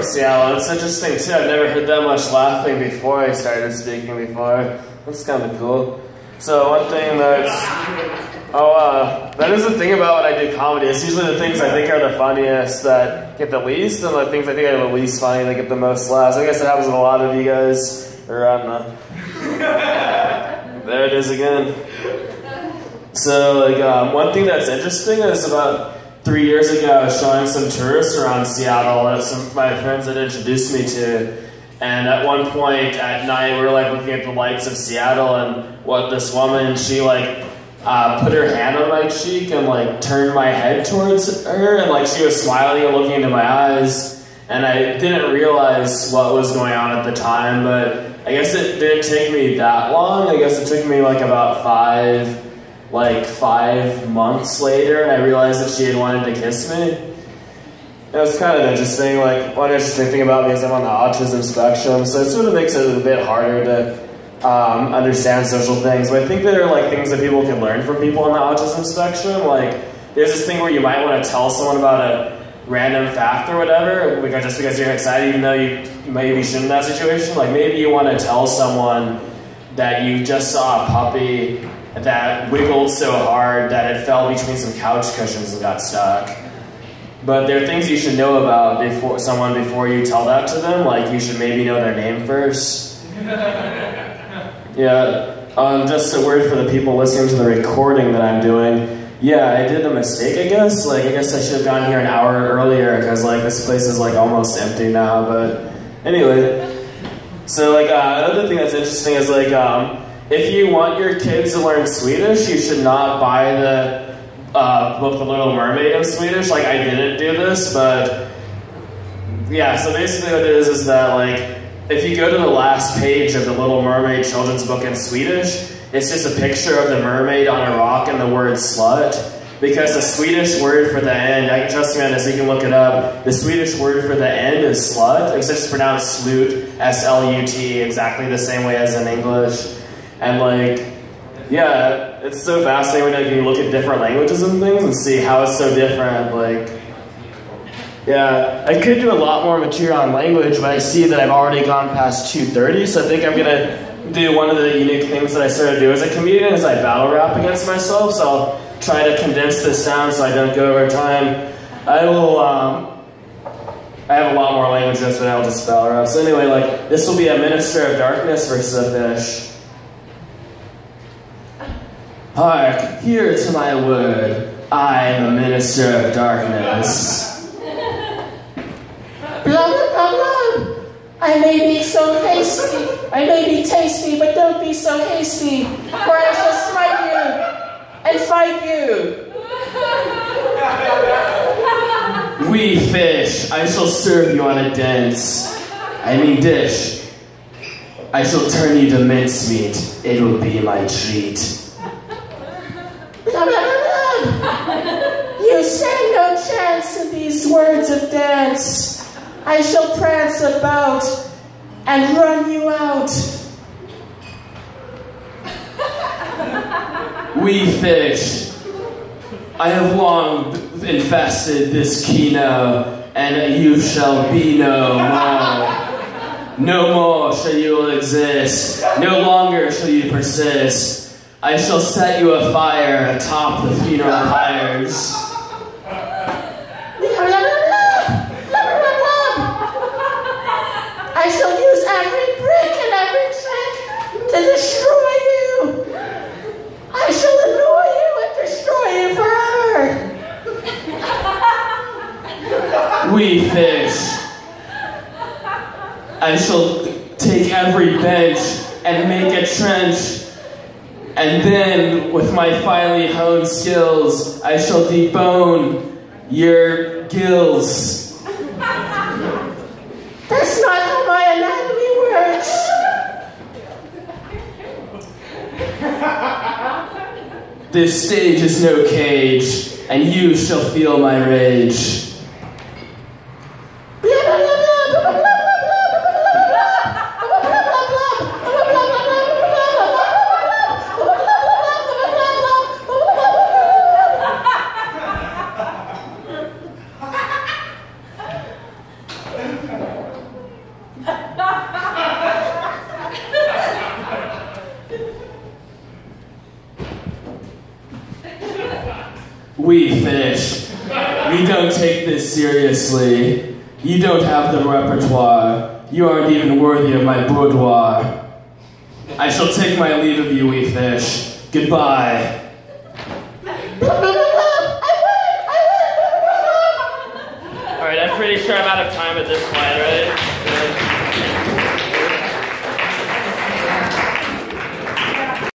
Seattle. It's interesting too. I've never heard that much laughing before I started speaking before. That's kind of cool. So one thing that is the thing about when I do comedy. It's usually the things I think are the funniest that get the least, and the things I think are the least funny that get the most laughs. I guess it happens with a lot of you guys. Or I don't know. There it is again. So one thing that's interesting is about 3 years ago I was showing some tourists around Seattle that some of my friends had introduced me to. And at one point at night, we were looking at the lights of Seattle, and this woman, she put her hand on my cheek and turned my head towards her, and she was smiling and looking into my eyes. And I didn't realize what was going on at the time, but I guess it didn't take me that long. I guess it took me about 5 months later, and I realized that she had wanted to kiss me. It was kind of interesting. One interesting thing about me is I'm on the autism spectrum, so it sort of makes it a bit harder to understand social things. But I think there are things that people can learn from people on the autism spectrum. There's this thing where you might want to tell someone about a random fact or whatever, just because you're excited, even though you maybe shouldn't in that situation. Maybe you want to tell someone that you just saw a puppy that wiggled so hard that it fell between some couch cushions and got stuck. But there are things you should know about before you tell that to them. You should maybe know their name first. Yeah. Just a word for the people listening to the recording that I'm doing. Yeah, I did a mistake, I guess. I guess I should have gotten here an hour earlier because this place is almost empty now. But anyway, so another thing that's interesting is if you want your kids to learn Swedish, you should not buy the book The Little Mermaid in Swedish. I didn't do this, but yeah, so basically what it is that if you go to the last page of The Little Mermaid children's book in Swedish, it's just a picture of the mermaid on a rock and the word slut, because the Swedish word for the end, I can trust me on this, you can look it up, the Swedish word for the end is slut, except it's pronounced slut, S-L-U-T, exactly the same way as in English. And yeah, it's so fascinating when you look at different languages and things and see how it's so different. Yeah, I could do a lot more material on language, but I see that I've already gone past 2:30, so I think I'm gonna do one of the unique things that I started to do as a comedian is I battle rap against myself, so I'll try to condense this down so I don't go over time. I have a lot more languages, but I'll just battle rap. So anyway, this will be a minister of darkness versus a fish. Hark, hear to my word, I am a minister of darkness. Blah, blah, blah, blah. I may be so hasty, I may be tasty, but don't be so hasty, for I shall smite you and fight you. We fish, I shall serve you on a dish. I shall turn you to mincemeat, it will be my treat. Blah, blah, blah, blah. You stand no chance in these words of dance. I shall prance about and run you out. We fish. I have long infested this Kino, and you shall be no more. No more shall you exist. No longer shall you persist. I shall set you afire atop the funeral pyres. I shall use every brick and every trick to destroy you. I shall annoy you and destroy you forever. We fish. I shall take every bench and make a trench. And then, with my finely honed skills, I shall debone your gills. That's not how my anatomy works. This stage is no cage, and you shall feel my rage. We fish. We don't take this seriously. You don't have the repertoire. You aren't even worthy of my boudoir. I shall take my leave of you, we fish. Goodbye. Alright, I'm pretty sure I'm out of time at this point, right?